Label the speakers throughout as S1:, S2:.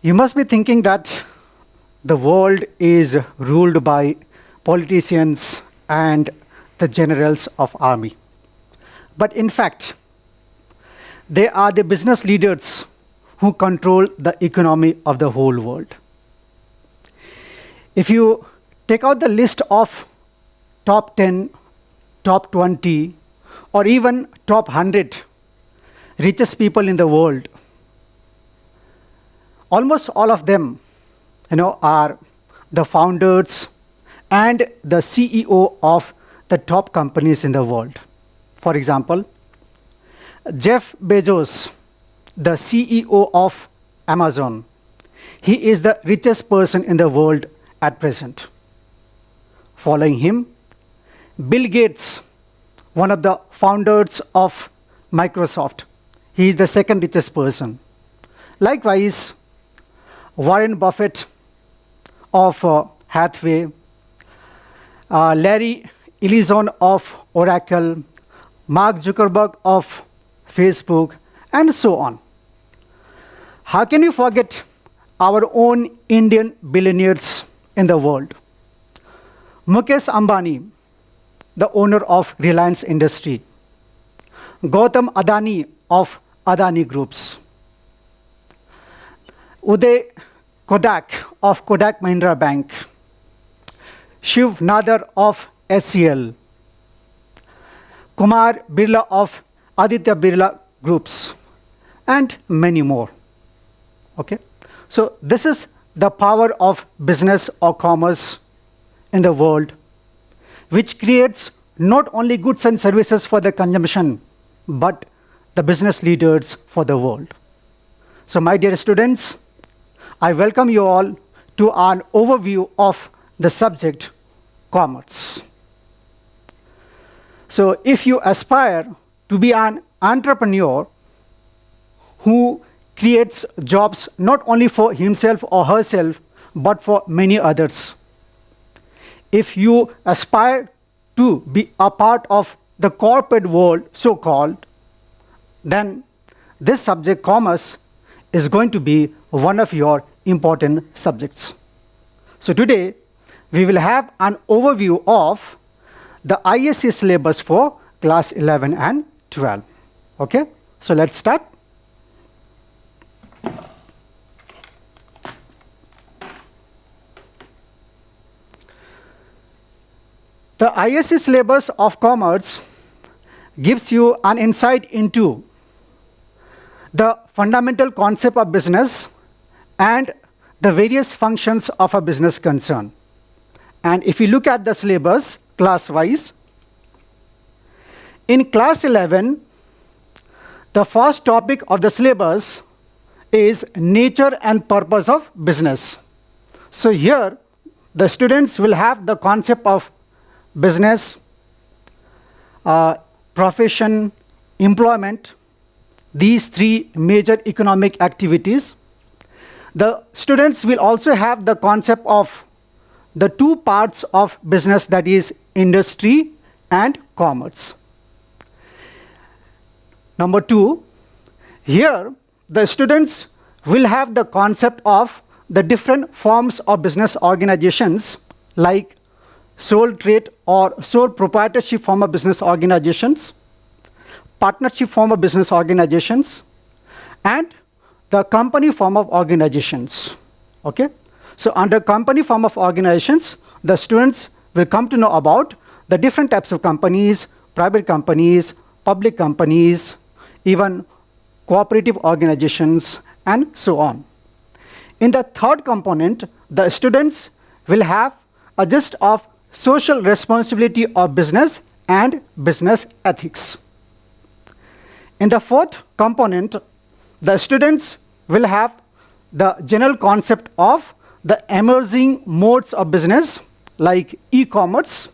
S1: You must be thinking that the world is ruled by politicians and the generals of army. But in fact, they are the business leaders who control the economy of the whole world. If you take out the list of top 10, top 20, or even top 100 richest people in the world, almost all of them are the founders and the CEO of the top companies in the world. For example, Jeff Bezos, the CEO of Amazon, he is the richest person in the world at present. Following him, Bill Gates, one of the founders of Microsoft, he is the second richest person. Likewise, Warren Buffett of Hathaway, Larry Ellison of Oracle, Mark Zuckerberg of Facebook, and so on. How can you forget our own Indian billionaires in the world? Mukesh Ambani, the owner of Reliance Industry. Gautam Adani of Adani Groups. Uday Kodak of Kodak Mahindra Bank. Shiv Nadar of SCL. Kumar Birla of Aditya Birla Groups, and many more. Okay? So this is the power of business or commerce in the world, which creates not only goods and services for the consumption, but the business leaders for the world. So my dear students, I welcome you all to an overview of the subject commerce. So if you aspire to be an entrepreneur who creates jobs not only for himself or herself, but for many others, if you aspire to be a part of the corporate world, so-called, then this subject, commerce, is going to be one of your important subjects. So today, we will have an overview of the ISC syllabus for class 11 and 12. Okay, so let's start. The ISC syllabus of commerce gives you an insight into the fundamental concept of business and the various functions of a business concern. And if you look at the syllabus class-wise, in class 11, the first topic of the syllabus is nature and purpose of business. So here, the students will have the concept of business, profession, employment, these three major economic activities. The students will also have the concept of the two parts of business, that is industry and commerce. Number two, here the students will have the concept of the different forms of business organizations, like sole trade or sole proprietorship form of business organizations, partnership form of business organizations, and the company form of organizations. Okay? So under company form of organizations, the students will come to know about the different types of companies, private companies, public companies, even cooperative organizations, and so on. In the third component, the students will have a gist of social responsibility of business and business ethics. In the fourth component, the students will have the general concept of the emerging modes of business, like e-commerce,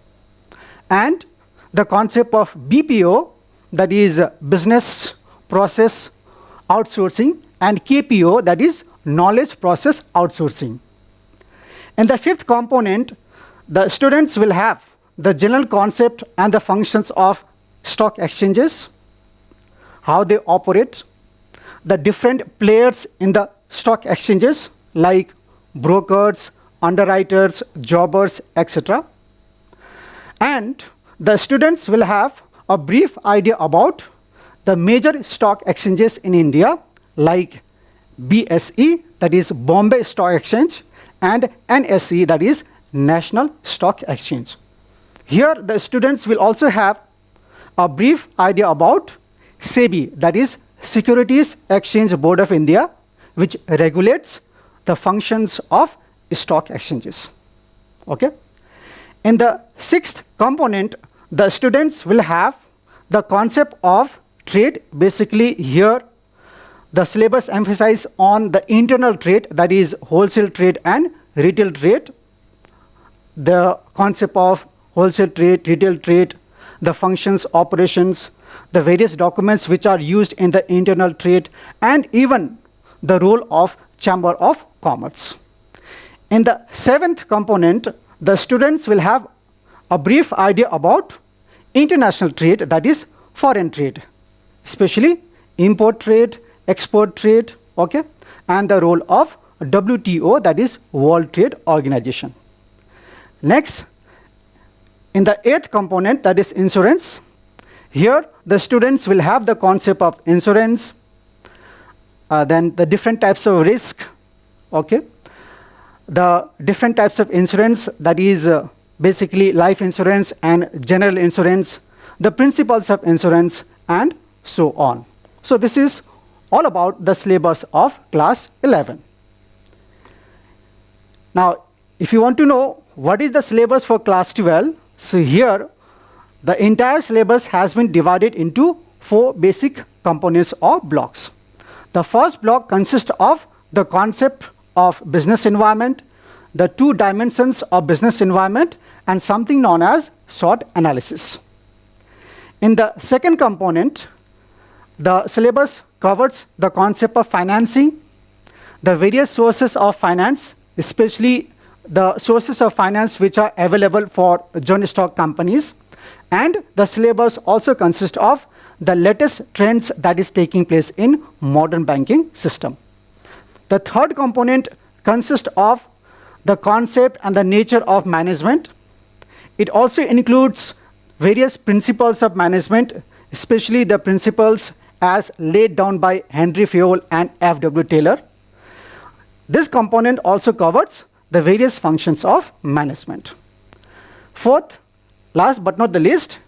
S1: and the concept of BPO, that is business process outsourcing, and KPO, that is knowledge process outsourcing. In the fifth component, the students will have the general concept and the functions of stock exchanges, how they operate, the different players in the stock exchanges, like brokers, underwriters, jobbers, etc. And the students will have a brief idea about the major stock exchanges in India, like BSE, that is Bombay Stock Exchange, and NSE, that is National Stock Exchange. Here the students will also have a brief idea about SEBI, that is Securities Exchange Board of India, which regulates the functions of stock exchanges. Okay? In the sixth component, the students will have the concept of trade. Basically here the syllabus emphasizes on the internal trade, that is wholesale trade and retail trade. The concept of wholesale trade, retail trade, the functions, operations, the various documents which are used in the internal trade, and even the role of Chamber of Commerce. In the seventh component, the students will have a brief idea about international trade, that is foreign trade, especially import trade, export trade, okay, and the role of WTO, that is World Trade Organization. Next, in the eighth component, that is insurance, here the students will have the concept of insurance, then the different types of risk, okay, the different types of insurance, that is basically life insurance and general insurance, the principles of insurance, and so on. So this is all about the syllabus of class 11. Now, if you want to know what is the syllabus for class 12, so here the entire syllabus has been divided into 4 basic components or blocks. The first block consists of the concept of business environment, the 2 dimensions of business environment, and something known as SWOT analysis. In the second component, the syllabus covers the concept of financing, the various sources of finance, especially the sources of finance which are available for joint stock companies, and the syllabus also consists of the latest trends that is taking place in modern banking system. The third component consists of the concept and the nature of management. It also includes various principles of management, especially the principles as laid down by Henry Fayol and F.W. Taylor. This component also covers the various functions of management. Fourth, last but not the least,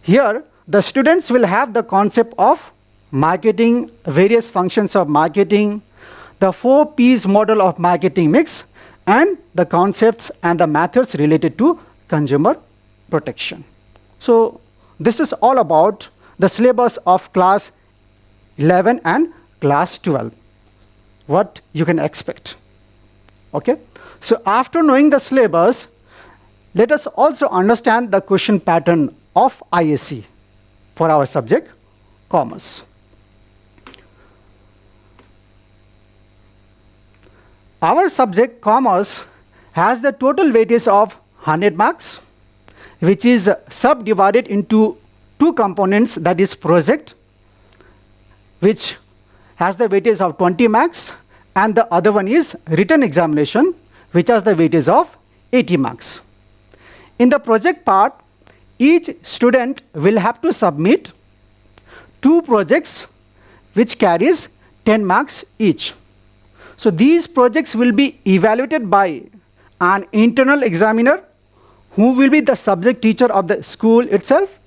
S1: here the students will have the concept of marketing, various functions of marketing, the 4 P's model of marketing mix, and the concepts and the methods related to consumer protection. So this is all about the syllabus of class 11 and class 12, what you can expect. Okay? So after knowing the syllabus, let us also understand the question pattern of ISC for our subject commerce. Our subject commerce has the total weightage of 100 marks, which is subdivided into 2 components, that is project, which has the weightage of 20 marks, and the other one is written examination, which has the weightage of 80 marks. In the project part, each student will have to submit 2 projects which carries 10 marks each. So these projects will be evaluated by an internal examiner who will be the subject teacher of the school itself,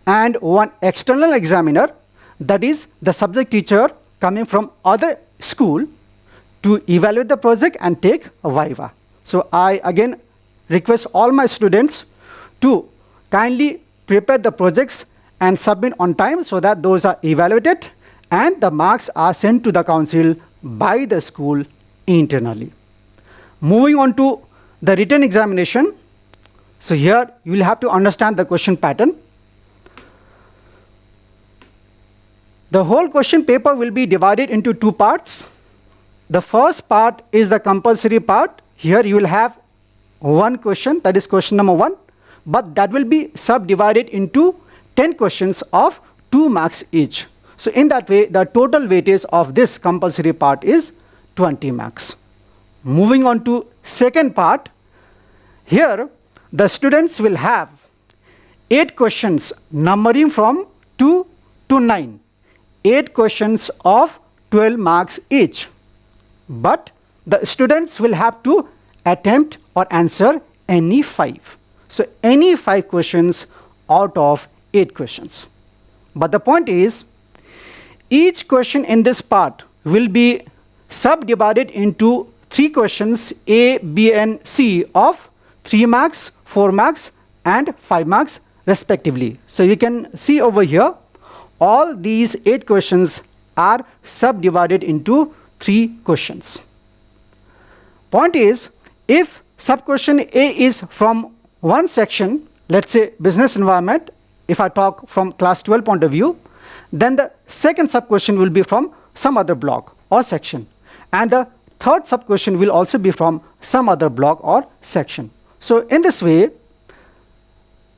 S1: and one external examiner, that is the subject teacher coming from other school, to evaluate the project and take a viva. So I again request all my students to kindly prepare the projects and submit on time so that those are evaluated and the marks are sent to the council by the school internally. Moving on to the written examination. So here you will have to understand the question pattern. The whole question paper will be divided into 2 parts. The first part is the compulsory part. Here you will have 1 question, that is question number 1, but that will be subdivided into 10 questions of 2 marks each. So in that way, the total weightage of this compulsory part is 20 marks. Moving on to second part, here the students will have 8 questions numbering from 2 to 9. 8 questions of 12 marks each. But the students will have to attempt or answer any 5. So any 5 questions out of 8 questions. But the point is, each question in this part will be subdivided into 3 questions A, B and C of 3 marks, 4 marks and 5 marks respectively. So you can see over here, all these 8 questions are subdivided into 3 questions. Point is, if sub-question A is from one section, let's say business environment, if I talk from class 12 point of view, then the second sub-question will be from some other block or section. And the third sub-question will also be from some other block or section. So in this way,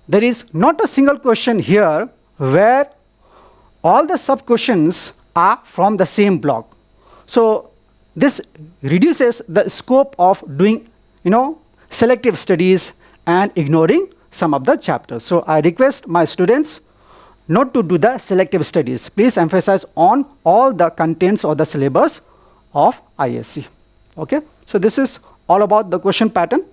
S1: there is not a single question here where all the sub-questions are from the same block. So this reduces the scope of doing, selective studies and ignoring some of the chapters. So I request my students not to do the selective studies. Please emphasize on all the contents or the syllabus of ISC. Okay, so this is all about the question pattern.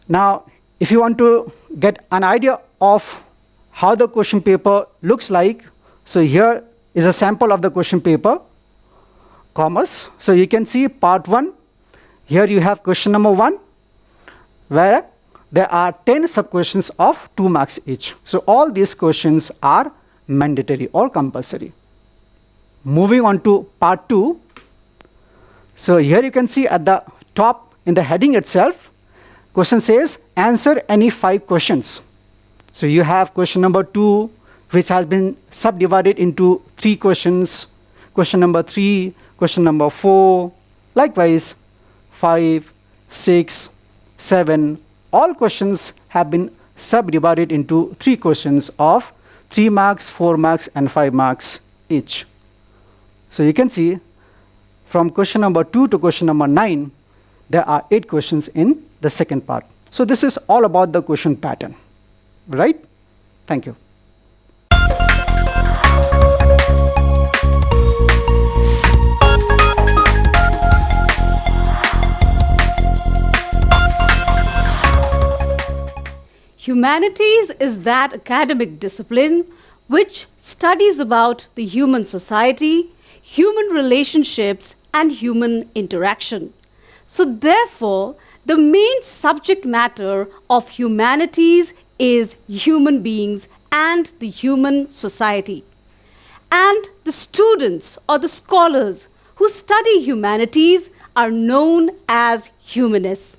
S1: Now, if you want to get an idea of how the question paper looks like, so here is a sample of the question paper, commerce. So you can see part 1. Here you have question number 1, where there are 10 sub-questions of 2 marks each. So all these questions are mandatory or compulsory. Moving on to part 2. So here you can see at the top in the heading itself, question says answer any 5 questions. So you have question number 2, which has been subdivided into 3 questions, question number 3, question number 4, likewise 5, 6, 7, all questions have been subdivided into 3 questions of 3 marks, 4 marks and 5 marks each. So you can see from question number 2 to question number 9, there are 8 questions in the second part. So this is all about the question pattern, right? Thank you.
S2: Humanities is that academic discipline which studies about the human society, human relationships and human interaction. So therefore, the main subject matter of humanities is human beings and the human society. And the students or the scholars who study humanities are known as humanists.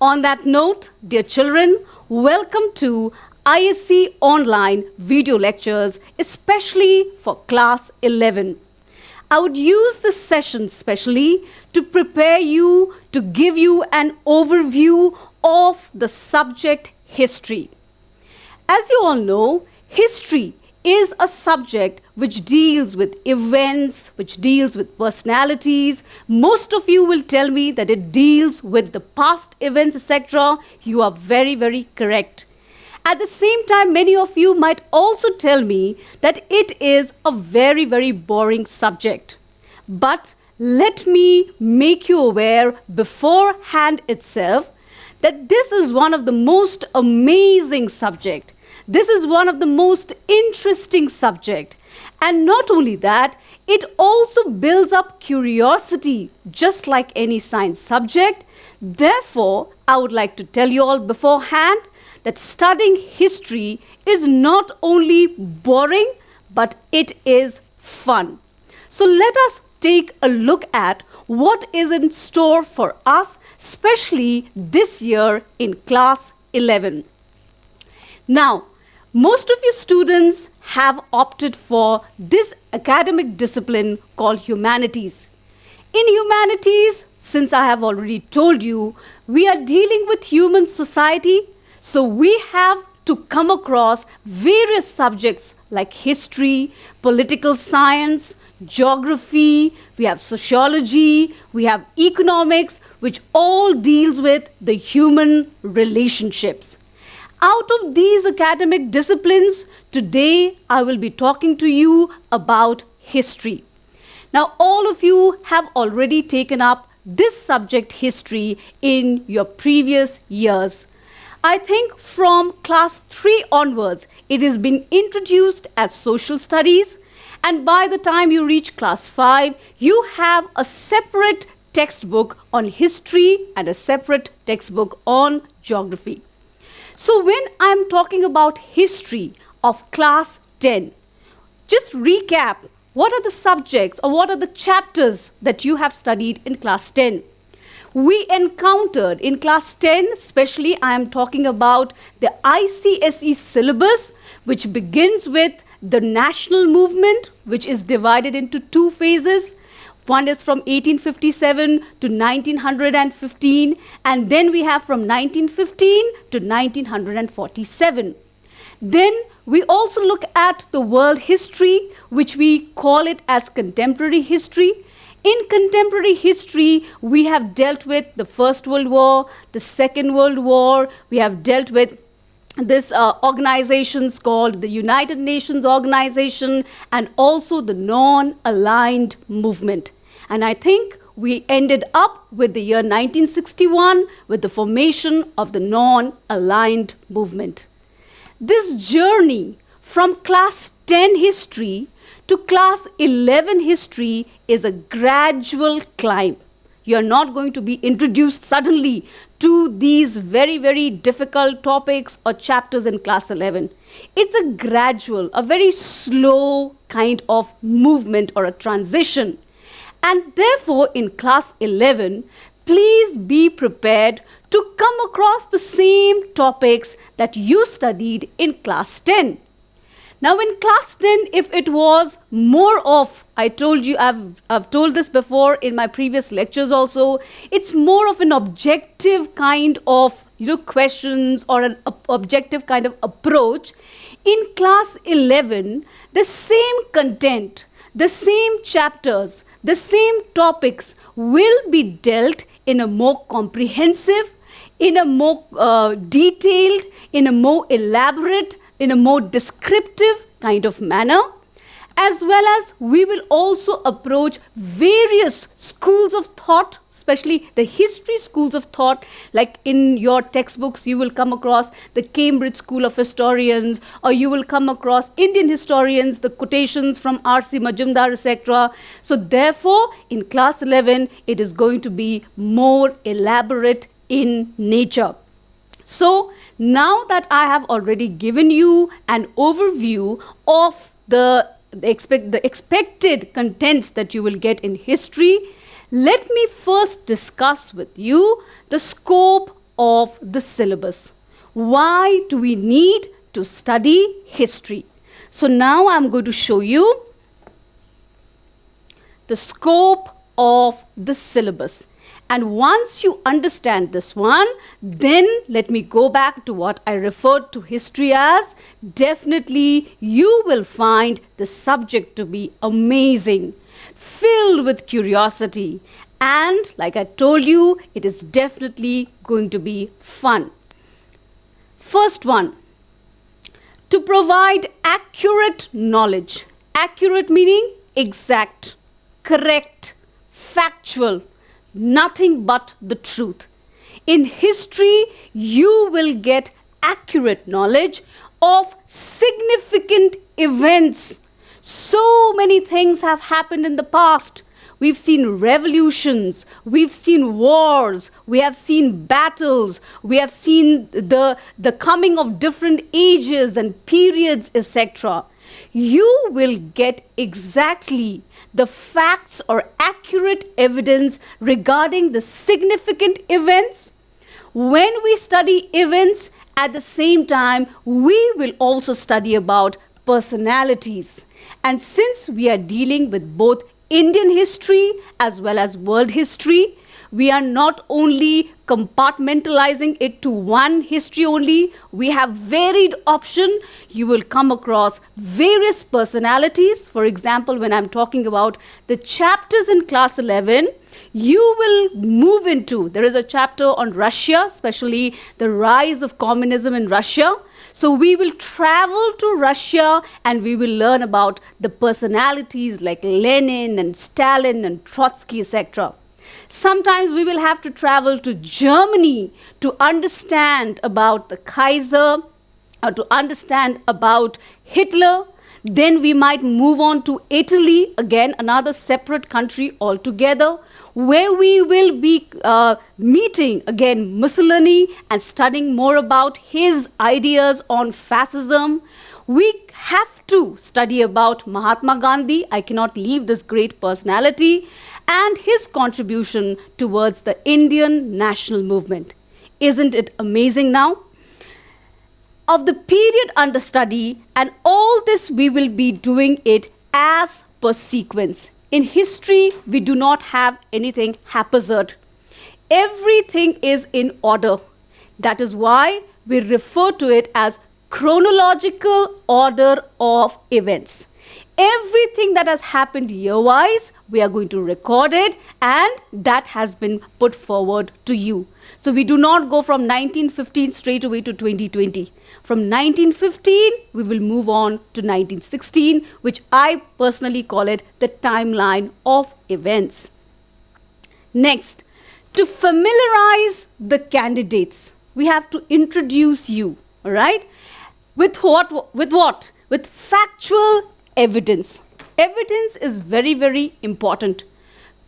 S2: On that note, dear children, welcome to ISC online video lectures, especially for class 11. I would use this session specially to prepare you, to give you an overview of the subject history. As you all know, history is a subject which deals with events, which deals with personalities. Most of you will tell me that it deals with the past events, etc. You are very, very correct. At the same time, many of you might also tell me that it is a very, very boring subject. But let me make you aware beforehand itself that this is one of the most amazing subjects. This is one of the most interesting subjects. And not only that, it also builds up curiosity, just like any science subject. Therefore, I would like to tell you all beforehand that studying history is not only boring, but it is fun. So let us take a look at what is in store for us, especially this year in class 11. Now, most of you students have opted for this academic discipline called humanities. In humanities, since I have already told you, we are dealing with human society, so we have to come across various subjects like history, political science, geography, we have sociology, we have economics, which all deals with the human relationships. Out of these academic disciplines, today I will be talking to you about history. Now, all of you have already taken up this subject, history, in your previous years. I think from class 3 onwards, it has been introduced as social studies, and by the time you reach class 5, you have a separate textbook on history and a separate textbook on geography. So when I'm talking about history of class 10, just recap, what are the subjects or what are the chapters that you have studied in class 10? We encountered in class 10, especially I am talking about the ICSE syllabus, which begins with the national movement, which is divided into 2 phases. One is from 1857 to 1915, and then we have from 1915 to 1947. Then we also look at the world history, which we call it as contemporary history. In contemporary history, we have dealt with the First World War, the Second World War. We have dealt with this organizations called the United Nations Organization, and also the non-aligned movement. And I think we ended up with the year 1961 with the formation of the non-aligned movement. This journey from class 10 history to class 11 history is a gradual climb. You're not going to be introduced suddenly to these very, very difficult topics or chapters in class 11. It's a gradual, a very slow kind of movement or a transition. And therefore, in class 11, please be prepared to come across the same topics that you studied in class 10. Now in class 10, if it was more of, I told you, I've told this before in my previous lectures also, it's more of an objective kind of questions or an objective kind of approach. In class 11, the same content, the same chapters, the same topics will be dealt in a more comprehensive, in a more detailed, in a more elaborate, in a more descriptive kind of manner, as well as we will also approach various schools of thought, especially the history schools of thought. Like in your textbooks, you will come across the Cambridge School of Historians, or you will come across Indian historians, the quotations from R.C. Majumdar, etc. So therefore, in class 11, it is going to be more elaborate in nature. So now that I have already given you an overview of the expected contents that you will get in history, let me first discuss with you the scope of the syllabus. Why do we need to study history? So now I'm going to show you the scope of the syllabus. And once you understand this one, then let me go back to what I referred to history as. Definitely, you will find the subject to be amazing, filled with curiosity. And like I told you, it is definitely going to be fun. First one, to provide accurate knowledge. Accurate meaning exact, correct, factual. Nothing but the truth. In history, you will get accurate knowledge of significant events. So many things have happened in the past. We've seen revolutions, we've seen wars, we have seen battles, we have seen the coming of different ages and periods, etc. You will get exactly the facts or accurate evidence regarding the significant events. When we study events, at the same time, we will also study about personalities. And since we are dealing with both Indian history as well as world history, We are not only compartmentalizing it to one history only. We have varied option. You will come across various personalities. For example, when I'm talking about the chapters in class 11, you will move into, there is a chapter on Russia, especially the rise of communism in Russia. So we will travel to Russia and we will learn about the personalities like Lenin and Stalin and Trotsky, etc. Sometimes we will have to travel to Germany to understand about the Kaiser or to understand about Hitler. Then we might move on to Italy, again another separate country altogether, where we will be meeting again Mussolini and studying more about his ideas on fascism. We have to study about Mahatma Gandhi. I cannot leave this great personality and his contribution towards the Indian national movement. Isn't it amazing now? Of the period under study, and all this we will be doing it as per sequence. In history, we do not have anything haphazard. Everything is in order. That is why we refer to it as chronological order of events. Everything that has happened year-wise, we are going to record it, and that has been put forward to you. So we do not go from 1915 straight away to 2020. From 1915, we will move on to 1916, which I personally call it the timeline of events. Next, to familiarize the candidates, we have to introduce you, all right? With what? With factual evidence. Evidence is very, very important.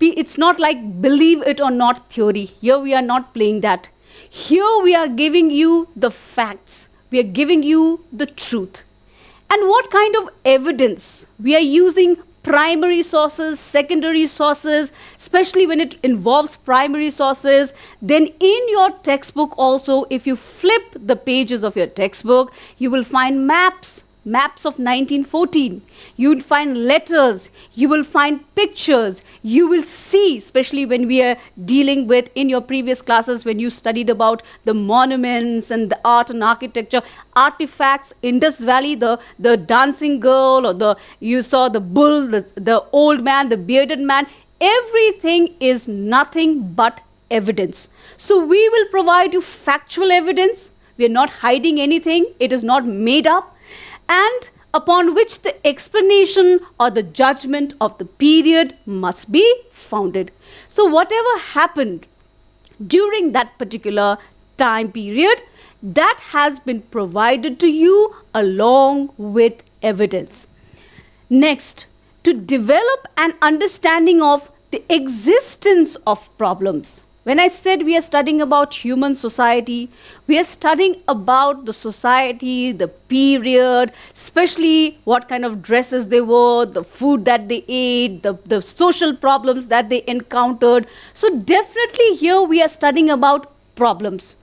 S2: It's not like believe it or not theory. Here we are not playing that. Here we are giving you the facts. We are giving you the truth. And what kind of evidence? We are using primary sources, secondary sources, especially when it involves primary sources. Then in your textbook also, if you flip the pages of your textbook, you will find maps of 1914. You will find letters, you will find pictures, you will see, especially when we are dealing with, in your previous classes, when you studied about the monuments and the art and architecture, artifacts, Indus Valley, the dancing girl, or you saw the bull, the old man, the bearded man, everything is nothing but evidence. So we will provide you factual evidence. We are not hiding anything. It is not made up. And upon which the explanation or the judgment of the period must be founded. So whatever happened during that particular time period, that has been provided to you along with evidence. Next, to develop an understanding of the existence of problems. When I said we are studying about human society, we are studying about the society, the period, especially what kind of dresses they wore, the food that they ate, the social problems that they encountered. So definitely here we are studying about problems.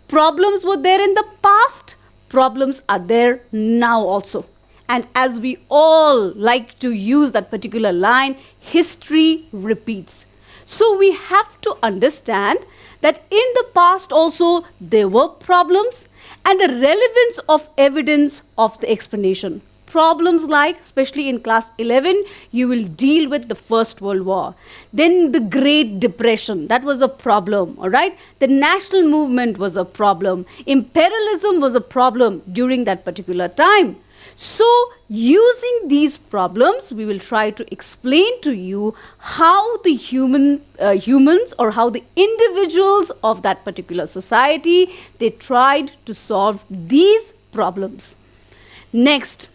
S2: Problems were there in the past, problems are there now also. And as we all like to use that particular line, history repeats. So we have to understand that in the past also there were problems and the relevance of evidence of the explanation. Problems like, especially in class 11, you will deal with the First World War. Then the Great Depression, that was a problem, all right? The national movement was a problem. Imperialism was a problem during that particular time. So, using these problems, we will try to explain to you how the humans or how the individuals of that particular society, they tried to solve these problems. Next,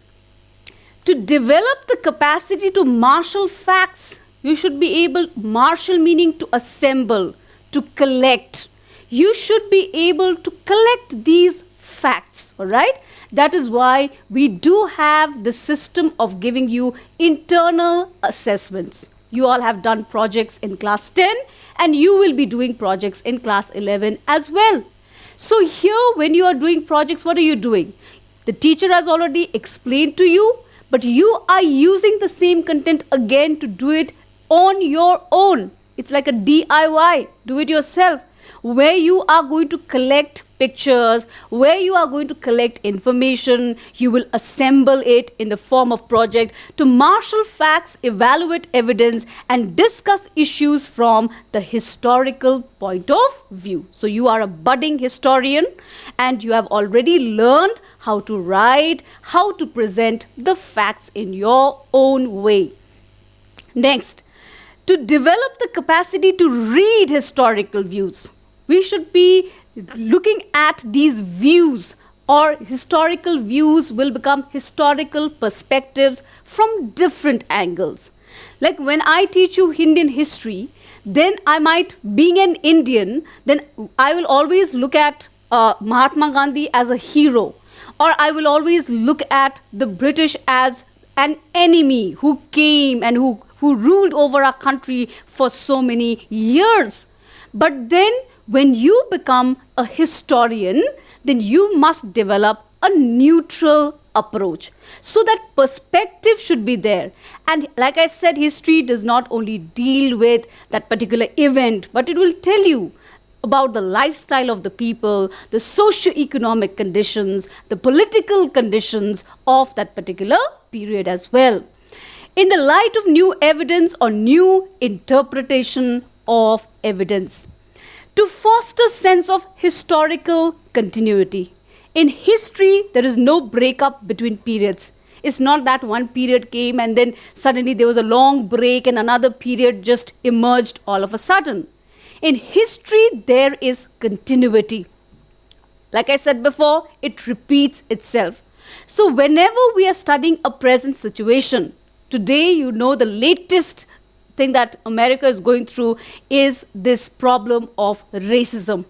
S2: to develop the capacity to marshal facts, you should be able, marshal meaning to assemble, to collect. You should be able to collect these facts, all right? That is why we do have the system of giving you internal assessments. You all have done projects in class 10 and you will be doing projects in class 11 as well. So here when you are doing projects, what are you doing? The teacher has already explained to you, but you are using the same content again to do it on your own. It's like a DIY, do it yourself, where you are going to collect pictures, where you are going to collect information, you will assemble it in the form of project to marshal facts, evaluate evidence, and discuss issues from the historical point of view. So you are a budding historian and you have already learned how to write, how to present the facts in your own way. Next, to develop the capacity to read historical views, we should be looking at these views, or historical views will become historical perspectives from different angles. Like when I teach you Indian history, then I might, being an Indian, then I will always look at Mahatma Gandhi as a hero, or I will always look at the British as an enemy who came and who ruled over our country for so many years. But then when you become a historian, then you must develop a neutral approach. So that perspective should be there. And like I said, history does not only deal with that particular event, but it will tell you about the lifestyle of the people, the socio-economic conditions, the political conditions of that particular period as well. In the light of new evidence or new interpretation of evidence, to foster sense of historical continuity. In history, there is no breakup between periods. It's not that one period came and then suddenly there was a long break and another period just emerged all of a sudden. In history, there is continuity. Like I said before, it repeats itself. So whenever we are studying a present situation, today you know the latest thing that America is going through is this problem of racism.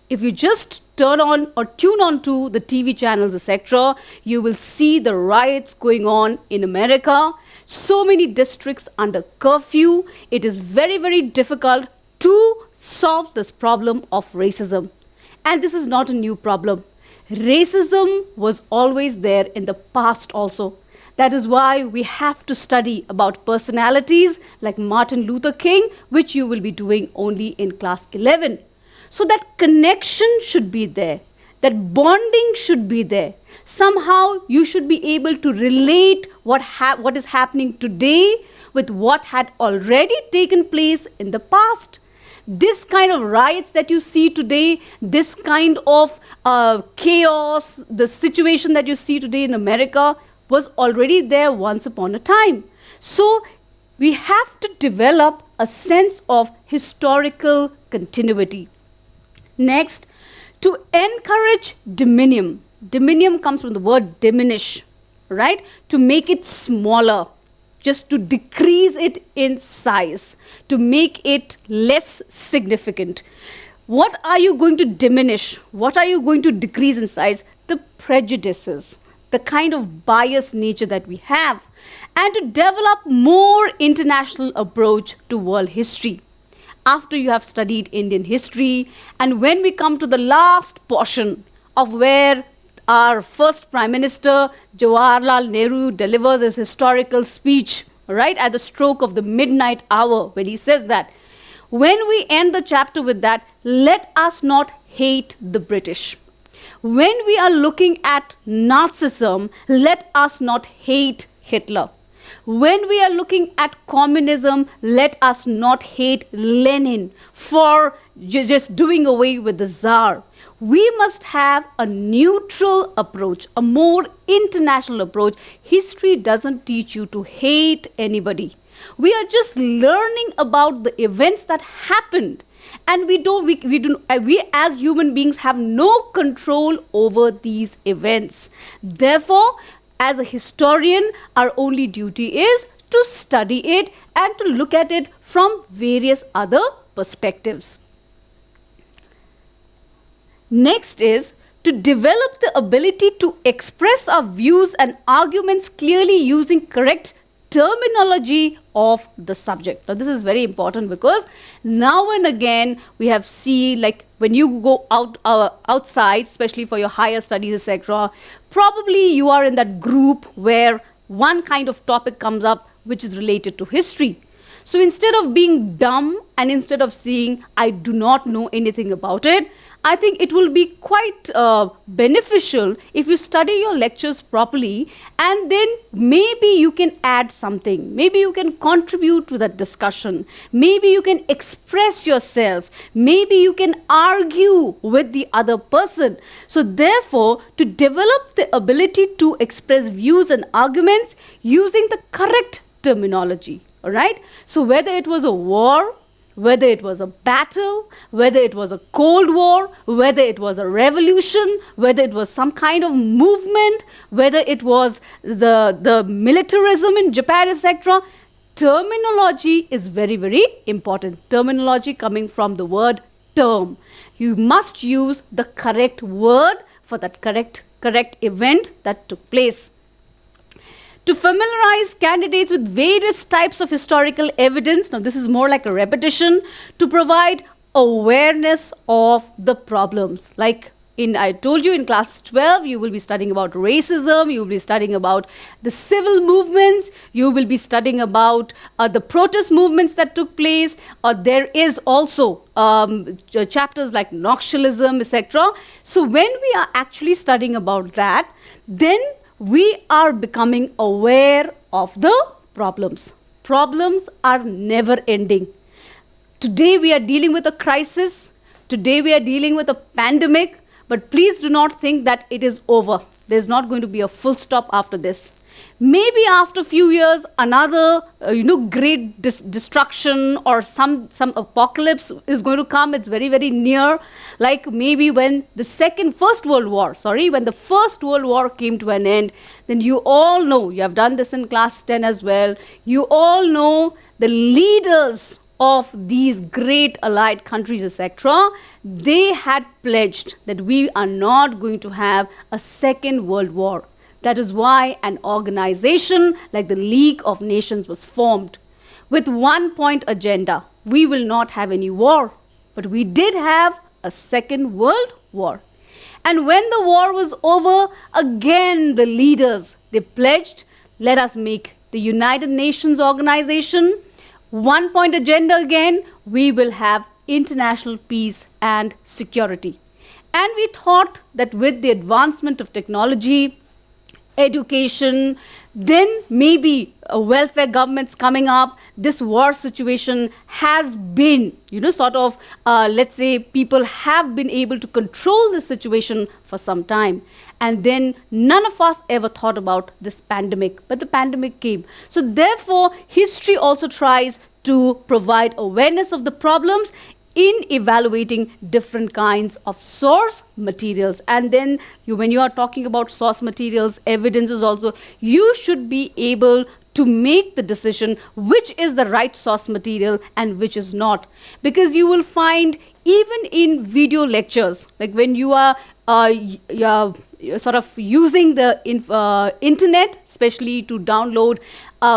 S2: If you just turn on or tune on to the TV channels, etc., you will see the riots going on in America. So many districts under curfew. It is very, very difficult to solve this problem of racism. And this is not a new problem. Racism was always there in the past also. That is why we have to study about personalities like Martin Luther King, which you will be doing only in class 11. So that connection should be there. That bonding should be there. Somehow you should be able to relate what is happening today with what had already taken place in the past. This kind of riots that you see today, this kind of chaos, the situation that you see today in America was already there once upon a time. So we have to develop a sense of historical continuity. Next, to encourage Dominium. Dominium comes from the word diminish, right? To make it smaller, just to decrease it in size, to make it less significant. What are you going to diminish? What are you going to decrease in size? The prejudices, the kind of biased nature that we have, and to develop more international approach to world history. After you have studied Indian history, and when we come to the last portion of where our first Prime Minister, Jawaharlal Nehru, delivers his historical speech, right, at the stroke of the midnight hour, when he says that, when we end the chapter with that, let us not hate the British. When we are looking at Nazism, let us not hate Hitler. When we are looking at communism, let us not hate Lenin for just doing away with the Tsar. We must have a neutral approach, a more international approach. History doesn't teach you to hate anybody. We are just learning about the events that happened. And we as human beings have no control over these events. Therefore, as a historian, our only duty is to study it and to look at it from various other perspectives. Next is to develop the ability to express our views and arguments clearly using correct terminology of the subject. Now, this is very important because now and again we have seen, like when you go outside, especially for your higher studies, etc., probably you are in that group where one kind of topic comes up which is related to history. So instead of being dumb and instead of saying, I do not know anything about it, I think it will be quite beneficial if you study your lectures properly, and then maybe you can add something. Maybe you can contribute to that discussion. Maybe you can express yourself. Maybe you can argue with the other person. So therefore, to develop the ability to express views and arguments using the correct terminology, all right? So whether it was a war, whether it was a battle, whether it was a Cold War, whether it was a revolution, whether it was some kind of movement, whether it was the militarism in Japan, etc., terminology is very, very important. Terminology coming from the word term. You must use the correct word for that correct event that took place. To familiarize candidates with various types of historical evidence, now this is more like a repetition, to provide awareness of the problems. Like I told you in class 12, you will be studying about racism, you will be studying about the civil movements, you will be studying about the protest movements that took place, there is also chapters like Knoxalism, etc. So when we are actually studying about that, then we are becoming aware of the problems. Problems are never ending. Today we are dealing with a crisis. Today we are dealing with a pandemic. But please do not think that it is over. There's not going to be a full stop after this. Maybe after a few years, another great destruction or some apocalypse is going to come. It's very, very near. Like maybe when the First World War came to an end, then you all know, you have done this in class 10 as well, you all know the leaders of these great allied countries, etc., they had pledged that we are not going to have a Second World War. That is why an organization like the League of Nations was formed with one-point agenda. We will not have any war, but we did have a Second World War. And when the war was over, again the leaders, they pledged, let us make the United Nations organization. One-point agenda again, we will have international peace and security. And we thought that with the advancement of technology, education, then maybe welfare governments coming up, this war situation has been, let's say people have been able to control the situation for some time. And then none of us ever thought about this pandemic, but the pandemic came. So therefore, history also tries to provide awareness of the problems in evaluating different kinds of source materials. And then when you are talking about source materials, evidences also, you should be able to make the decision which is the right source material and which is not. Because you will find even in video lectures, like when you are sort of using the internet, especially to download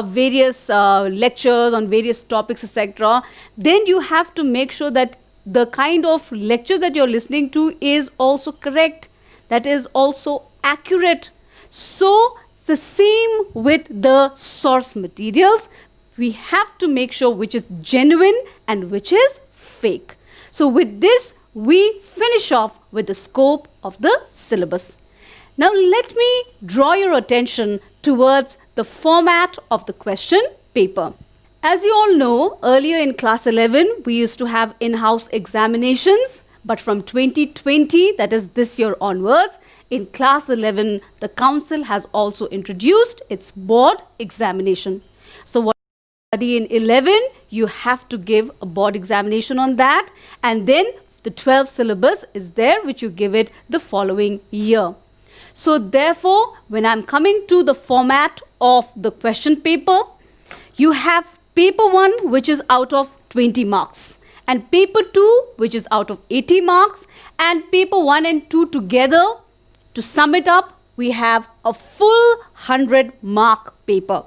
S2: various lectures on various topics, etc., then you have to make sure that the kind of lecture that you're listening to is also correct, that is also accurate. So the same with the source materials. We have to make sure which is genuine and which is fake. So with this, we finish off with the scope of the syllabus. Now let me draw your attention towards the format of the question paper. As you all know, earlier in class 11, we used to have in-house examinations, but from 2020, that is this year onwards, in class 11, the council has also introduced its board examination. So what you study in 11, you have to give a board examination on that, and then the 12th syllabus is there, which you give it the following year. So therefore, when I'm coming to the format of the question paper, you have paper 1, which is out of 20 marks, and paper 2, which is out of 80 marks, and paper 1 and 2 together. To sum it up, we have a full 100-mark paper.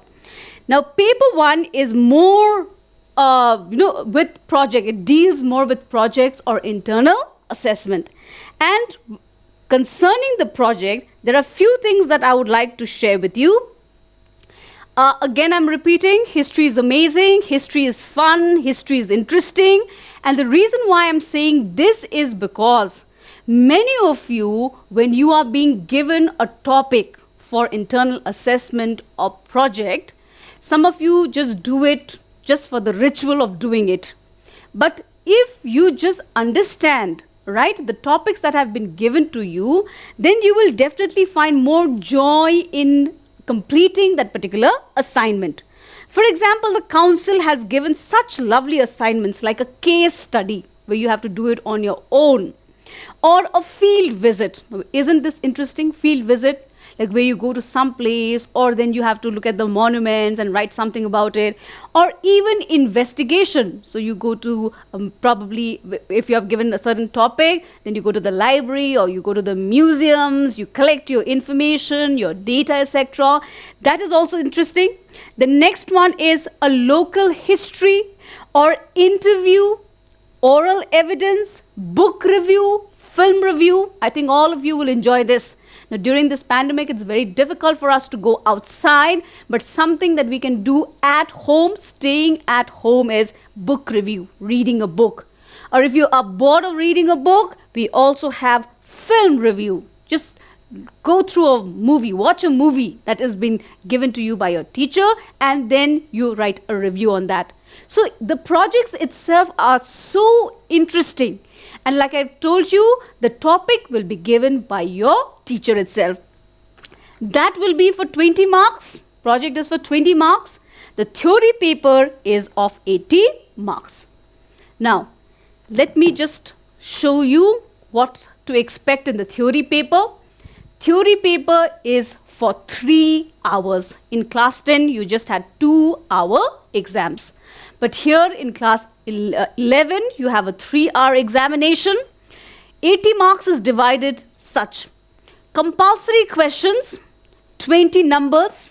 S2: Now, paper 1 is more, with project. It deals more with projects or internal assessment. And concerning the project, there are a few things that I would like to share with you. Again, I'm repeating, history is amazing, history is fun, history is interesting. And the reason why I'm saying this is because many of you, when you are being given a topic for internal assessment or project, some of you just do it just for the ritual of doing it. But if you just understand, right, the topics that have been given to you, then you will definitely find more joy in completing that particular assignment. For example, the council has given such lovely assignments like a case study where you have to do it on your own, or a field visit. Isn't this interesting? Field visit, like where you go to some place, or then you have to look at the monuments and write something about it, or even investigation. So you go to probably, if you have given a certain topic, then you go to the library or you go to the museums, you collect your information, your data, etc. That is also interesting. The next one is a local history or interview, oral evidence, book review, film review. I think all of you will enjoy this. Now, during this pandemic, it's very difficult for us to go outside, but something that we can do at home, staying at home, is book review, reading a book. Or if you are bored of reading a book, we also have film review. Just go through a movie, watch a movie that has been given to you by your teacher, and then you write a review on that. So the projects itself are so interesting. And like I've told you, the topic will be given by your teacher itself. That will be for 20 marks. Project is for 20 marks. The theory paper is of 80 marks. Now, let me just show you what to expect in the theory paper. Theory paper is for 3 hours. In class 10, you just had 2-hour exams. But here in class 11, you have a 3-hour examination. 80 marks is divided such. Compulsory questions, 20 numbers.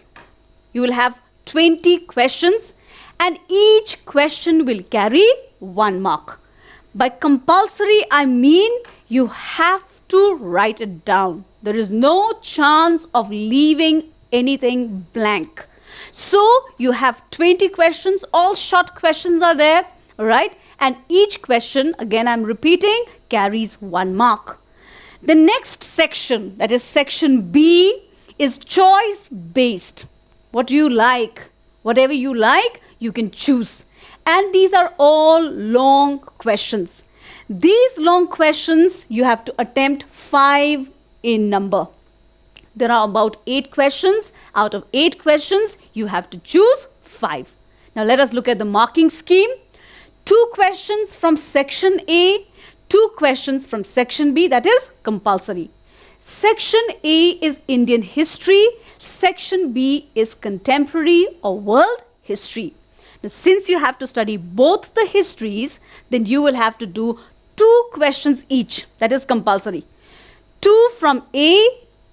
S2: You will have 20 questions, and each question will carry 1 mark. By compulsory, I mean you have to write it down. There is no chance of leaving anything blank. So you have 20 questions, all short questions are there, right? And each question, again I'm repeating, carries 1 mark. The next section, that is section B, is choice based. What do you like? Whatever you like, you can choose. And these are all long questions. These long questions, you have to attempt 5 in number. There are about 8 questions. Out of 8 questions, you have to choose 5. Now let us look at the marking scheme. 2 questions from section A, 2 questions from section B, that is compulsory. Section A is Indian history, section B is contemporary or world history. Now, since you have to study both the histories, then you will have to do 2 questions each, that is compulsory. 2 from A,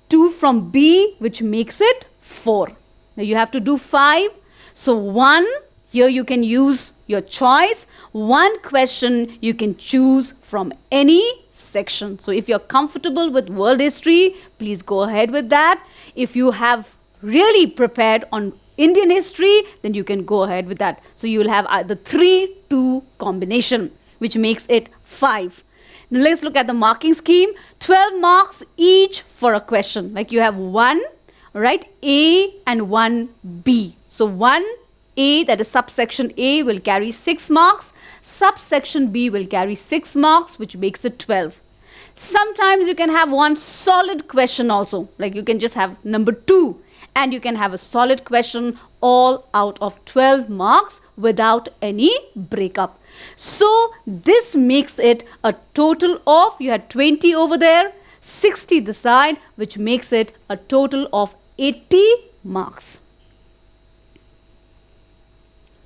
S2: 2 from B, which makes it 4. Now you have to do 5. So 1, here you can use your choice. 1 question you can choose from any section. So if you're comfortable with world history, please go ahead with that. If you have really prepared on Indian history, then you can go ahead with that. So you will have the 3-2 combination, which makes it 5. Now let's look at the marking scheme. 12 marks each for a question. Like you have 1, right, A and 1 B. So 1 A, that is subsection A, will carry 6 marks. Subsection B will carry 6 marks, which makes it 12. Sometimes you can have 1 solid question also. Like you can just have number 2, and you can have a solid question all out of 12 marks without any breakup. So this makes it a total of, you had 20 over there, 60 this side, which makes it a total of 80 marks.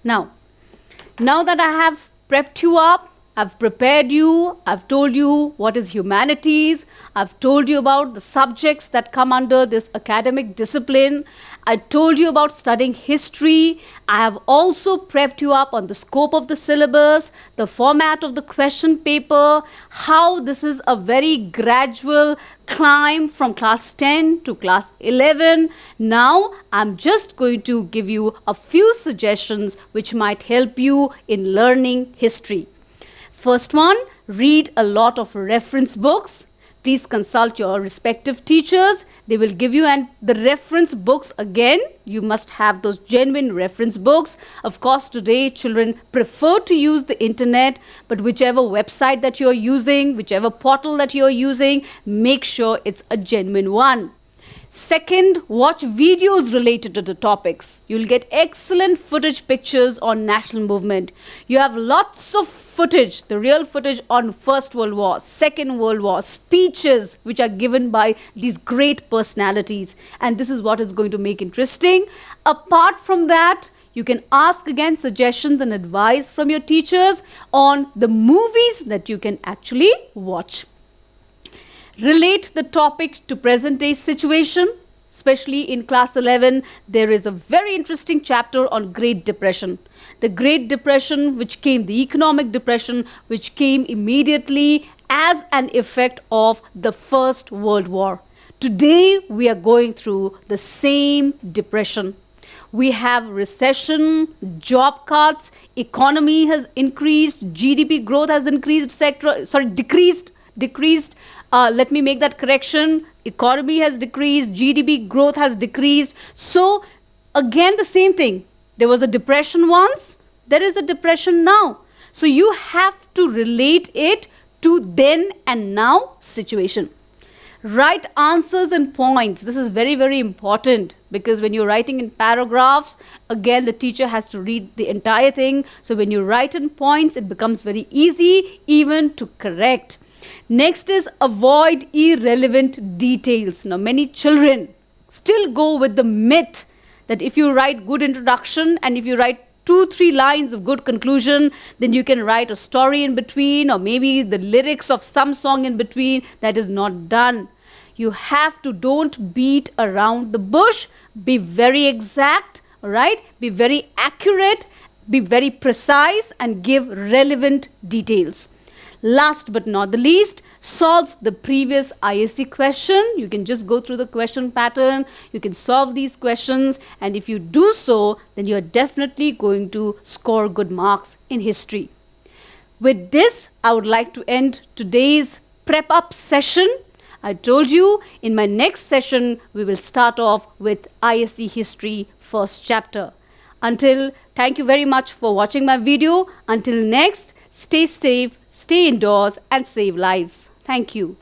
S2: Now that I have prepped you up, I've prepared you, I've told you what is humanities, I've told you about the subjects that come under this academic discipline, I told you about studying history, I have also prepped you up on the scope of the syllabus, the format of the question paper, how this is a very gradual climb from class 10 to class 11. Now, I'm just going to give you a few suggestions which might help you in learning history. First one, read a lot of reference books. Please consult your respective teachers. They will give you the reference books again. You must have those genuine reference books. Of course, today children prefer to use the internet, but whichever website that you're using, whichever portal that you're using, make sure it's a genuine one. Second, watch videos related to the topics. You'll get excellent footage pictures on national movement. You have lots of footage, the real footage on First World War, Second World War, speeches which are given by these great personalities. And this is what is going to make interesting. Apart from that, you can ask again suggestions and advice from your teachers on the movies that you can actually watch. Relate the topic to present day situation. Especially in class 11, there is a very interesting chapter on Great Depression. The Great Depression, which came, the economic depression, which came immediately as an effect of the First World War. Today, we are going through the same depression. We have recession, job cuts, economy has increased, GDP growth has increased, decreased. Let me make that correction. Economy has decreased, GDP growth has decreased. So again, the same thing. There was a depression once, there is a depression now. So you have to relate it to then and now situation. Write answers and points. This is very, very important because when you're writing in paragraphs, again, the teacher has to read the entire thing. So when you write in points, it becomes very easy even to correct. Next is avoid irrelevant details. Now, many children still go with the myth that if you write good introduction and if you write 2-3 lines of good conclusion, then you can write a story in between or maybe the lyrics of some song in between. That is not done. You have to, don't beat around the bush. Be very exact, all right? Be very accurate, be very precise and give relevant details. Last but not the least, solve the previous ISC question. You can just go through the question pattern. You can solve these questions. And if you do so, then you're definitely going to score good marks in history. With this, I would like to end today's prep up session. I told you in my next session, we will start off with ISC history first chapter. Thank you very much for watching my video. Until next, stay safe, stay indoors and save lives. Thank you.